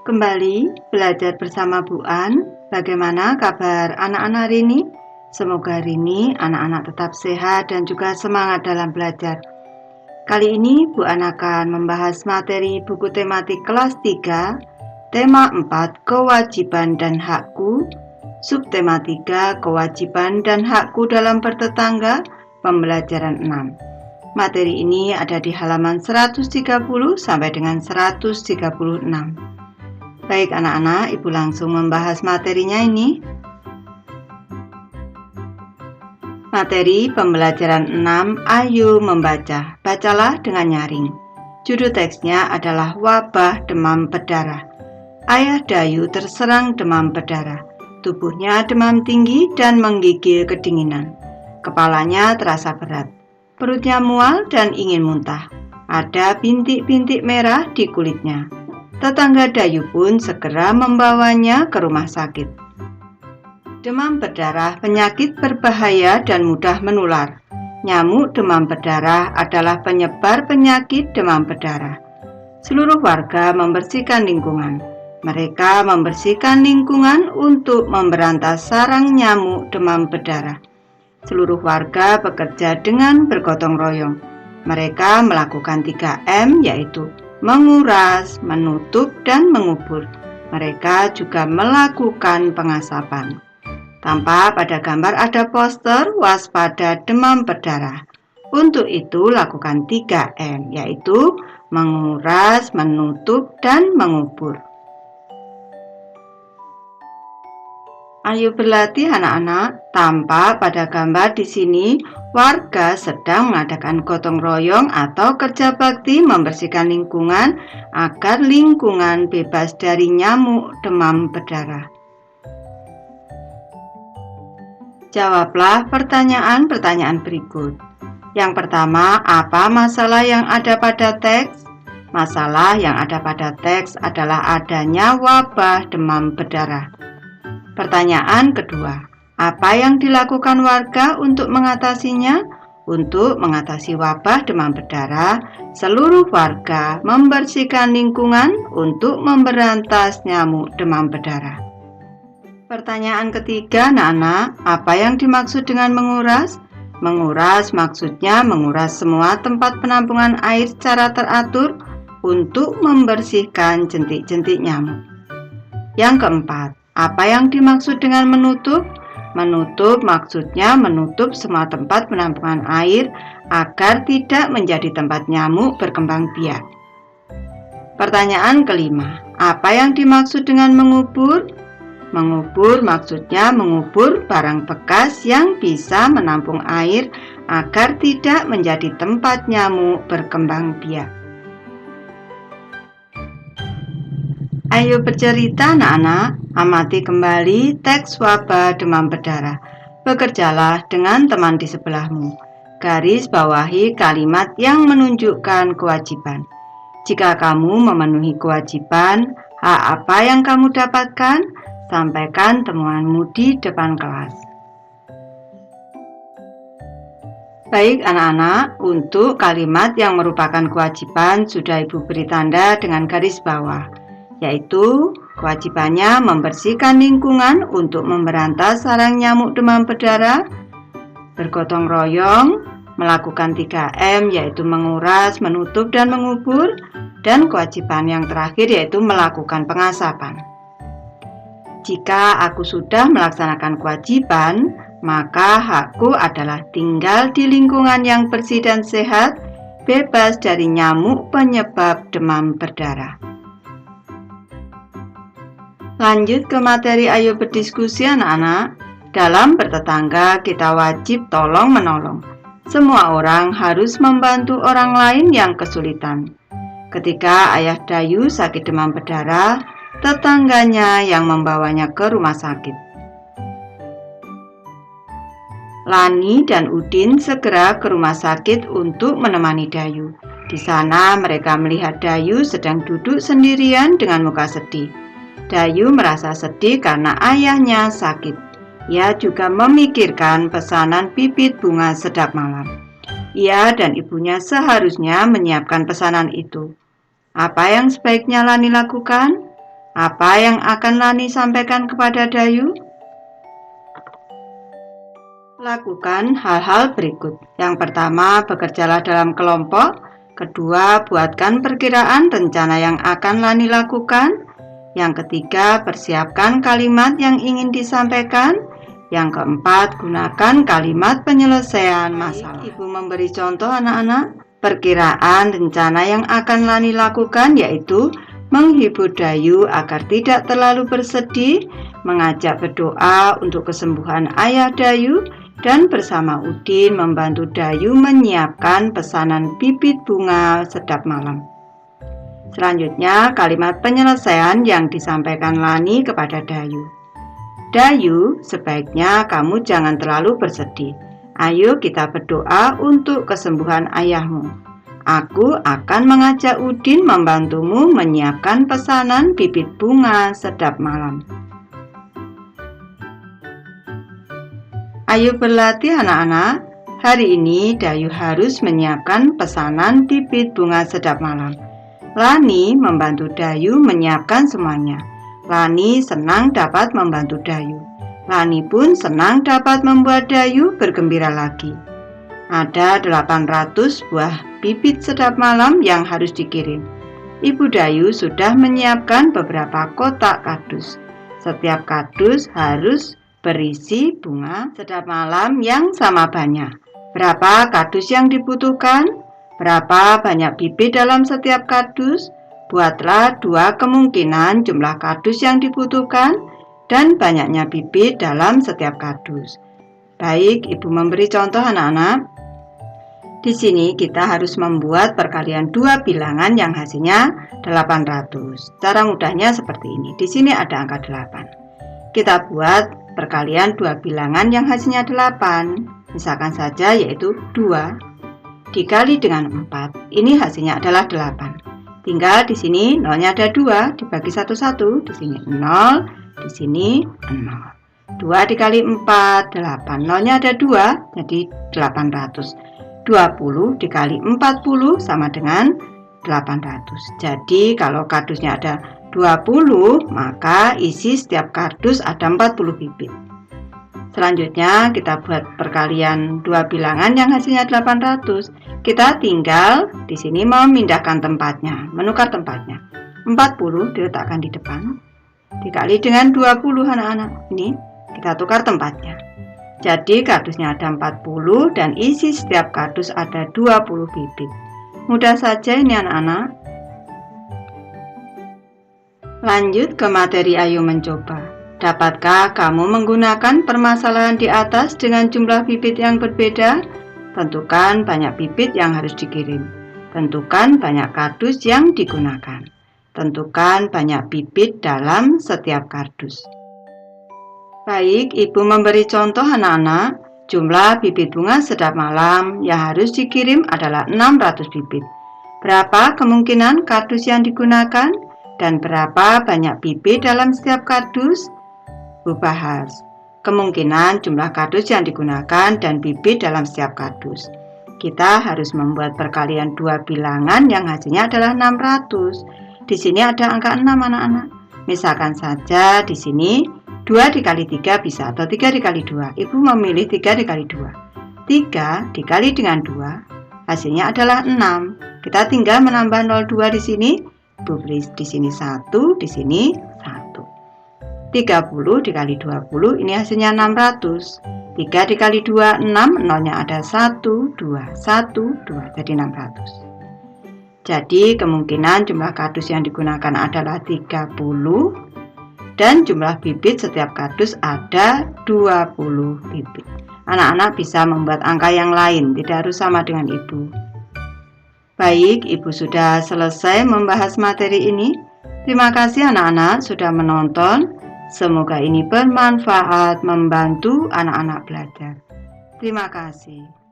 Kembali belajar bersama Bu An. Bagaimana kabar anak-anak hari ini? Semoga hari ini anak-anak tetap sehat dan juga semangat dalam belajar. Kali ini Bu An akan membahas materi buku tematik kelas 3, tema 4, kewajiban dan hakku, subtema 3, kewajiban dan hakku dalam bertetangga, pembelajaran 6. Materi ini ada di halaman 130 sampai dengan 136. Baik anak-anak, Ibu langsung membahas materinya ini. Materi pembelajaran 6, ayo membaca. Bacalah dengan nyaring. Judul teksnya adalah wabah demam berdarah. Ayah Dayu terserang demam berdarah. Tubuhnya demam tinggi dan menggigil kedinginan. Kepalanya terasa berat. Perutnya mual dan ingin muntah. Ada bintik-bintik merah di kulitnya. Tetangga Dayu pun segera membawanya ke rumah sakit. Demam berdarah penyakit berbahaya dan mudah menular. Nyamuk demam berdarah adalah penyebar penyakit demam berdarah. Seluruh warga membersihkan lingkungan. Mereka membersihkan lingkungan untuk memberantas sarang nyamuk demam berdarah. Seluruh warga bekerja dengan bergotong royong. Mereka melakukan 3M, yaitu menguras, menutup, dan mengubur. Mereka juga melakukan pengasapan. Tampak pada gambar ada poster waspada demam berdarah. Untuk itu lakukan 3M, yaitu menguras, menutup, dan mengubur. Ayo berlatih anak-anak. Tampak pada gambar di sini warga sedang mengadakan gotong royong atau kerja bakti membersihkan lingkungan agar lingkungan bebas dari nyamuk demam berdarah. Jawablah pertanyaan-pertanyaan berikut. Yang pertama, apa masalah yang ada pada teks? Masalah yang ada pada teks adalah adanya wabah demam berdarah. Pertanyaan kedua, apa yang dilakukan warga untuk mengatasinya? Untuk mengatasi wabah demam berdarah, seluruh warga membersihkan lingkungan untuk memberantas nyamuk demam berdarah. Pertanyaan ketiga, anak-anak, apa yang dimaksud dengan menguras? Menguras maksudnya menguras semua tempat penampungan air secara teratur untuk membersihkan jentik-jentik nyamuk. Yang keempat, apa yang dimaksud dengan menutup? Menutup maksudnya menutup semua tempat penampungan air agar tidak menjadi tempat nyamuk berkembang biak. Pertanyaan kelima, apa yang dimaksud dengan mengubur? Mengubur maksudnya mengubur barang bekas yang bisa menampung air agar tidak menjadi tempat nyamuk berkembang biak. Ayo bercerita anak-anak, amati kembali teks wabah demam berdarah. Bekerjalah dengan teman di sebelahmu. Garis bawahi kalimat yang menunjukkan kewajiban. Jika kamu memenuhi kewajiban, hak apa yang kamu dapatkan? Sampaikan temuanmu di depan kelas. Baik anak-anak, untuk kalimat yang merupakan kewajiban sudah Ibu beri tanda dengan garis bawah, yaitu kewajibannya membersihkan lingkungan untuk memberantas sarang nyamuk demam berdarah, bergotong royong, melakukan 3M yaitu menguras, menutup, dan mengubur, dan kewajiban yang terakhir yaitu melakukan pengasapan. Jika aku sudah melaksanakan kewajiban, maka hakku adalah tinggal di lingkungan yang bersih dan sehat, bebas dari nyamuk penyebab demam berdarah. Lanjut ke materi ayo berdiskusi anak-anak. Dalam bertetangga kita wajib tolong-menolong. Semua orang harus membantu orang lain yang kesulitan. Ketika ayah Dayu sakit demam berdarah, tetangganya yang membawanya ke rumah sakit. Lani dan Udin segera ke rumah sakit untuk menemani Dayu. Di sana mereka melihat Dayu sedang duduk sendirian dengan muka sedih. Dayu merasa sedih karena ayahnya sakit. Ia juga memikirkan pesanan bibit bunga sedap malam. Ia dan ibunya seharusnya menyiapkan pesanan itu. Apa yang sebaiknya Lani lakukan? Apa yang akan Lani sampaikan kepada Dayu? Lakukan hal-hal berikut. Yang pertama, bekerjalah dalam kelompok. Kedua, buatkan perkiraan rencana yang akan Lani lakukan. Yang ketiga, persiapkan kalimat yang ingin disampaikan. Yang keempat, gunakan kalimat penyelesaian masalah. Ibu memberi contoh anak-anak. Perkiraan rencana yang akan Lani lakukan yaitu menghibur Dayu agar tidak terlalu bersedih, mengajak berdoa untuk kesembuhan ayah Dayu, dan bersama Udin membantu Dayu menyiapkan pesanan bibit bunga sedap malam. Selanjutnya, kalimat penyelesaian yang disampaikan Lani kepada Dayu. Dayu, sebaiknya kamu jangan terlalu bersedih. Ayo kita berdoa untuk kesembuhan ayahmu. Aku akan mengajak Udin membantumu menyiapkan pesanan bibit bunga sedap malam. Ayo berlatih anak-anak. Hari ini Dayu harus menyiapkan pesanan bibit bunga sedap malam. Lani membantu Dayu menyiapkan semuanya. Lani senang dapat membantu Dayu. Lani pun senang dapat membuat Dayu bergembira lagi. Ada 800 buah bibit sedap malam yang harus dikirim. Ibu Dayu sudah menyiapkan beberapa kotak kardus. Setiap kardus harus berisi bunga sedap malam yang sama banyak. Berapa kardus yang dibutuhkan? Berapa banyak bibit dalam setiap kardus? Buatlah 2 kemungkinan jumlah kardus yang dibutuhkan dan banyaknya bibit dalam setiap kardus. Baik, Ibu memberi contoh anak-anak. Di sini kita harus membuat perkalian 2 bilangan yang hasilnya 800. Cara mudahnya seperti ini. Di sini ada angka 8. Kita buat perkalian 2 bilangan yang hasilnya 8. Misalkan saja yaitu 2 dikali dengan 4. Ini hasilnya adalah 8. Tinggal di sini nolnya ada 2 dibagi 1 di sini 0, di sini 0. 2 dikali 4 8. Nolnya ada 2 jadi 800. 20 dikali 40 sama dengan 800. Jadi kalau kardusnya ada 20, maka isi setiap kardus ada 40 bibit. Selanjutnya kita buat perkalian 2 bilangan yang hasilnya 800. Kita tinggal di sini memindahkan tempatnya, menukar tempatnya. 40 diletakkan di depan dikali dengan 20 anak-anak. Ini kita tukar tempatnya. Jadi kardusnya ada 40 dan isi setiap kardus ada 20 bibit. Mudah saja ini anak-anak. Lanjut ke materi ayo mencoba. Dapatkah kamu menggunakan permasalahan di atas dengan jumlah bibit yang berbeda? Tentukan banyak bibit yang harus dikirim. Tentukan banyak kardus yang digunakan. Tentukan banyak bibit dalam setiap kardus. Baik, Ibu memberi contoh anak-anak. Jumlah bibit bunga sedap malam yang harus dikirim adalah 600 bibit. Berapa kemungkinan kardus yang digunakan? Dan berapa banyak bibit dalam setiap kardus? Bu bahas kemungkinan jumlah kardus yang digunakan dan bibit dalam setiap kardus. Kita harus membuat perkalian 2 bilangan yang hasilnya adalah 600. Di sini ada angka 6 anak-anak. Misalkan saja di sini 2 dikali 3 bisa atau 3 dikali 2. Ibu memilih 3 dikali 2. 3 dikali dengan 2 hasilnya adalah 6. Kita tinggal menambah 02 di sini. Ibu beri di sini 1, di sini 1. 30 dikali 20 ini hasilnya 600. 3 dikali 2 6, nolnya ada 1 2 1 2 jadi 600. Jadi kemungkinan jumlah kardus yang digunakan adalah 30. Dan jumlah bibit setiap kardus ada 20 bibit. Anak-anak bisa membuat angka yang lain, tidak harus sama dengan Ibu. Baik, Ibu sudah selesai membahas materi ini. Terima kasih anak-anak sudah menonton. Semoga ini bermanfaat membantu anak-anak belajar. Terima kasih.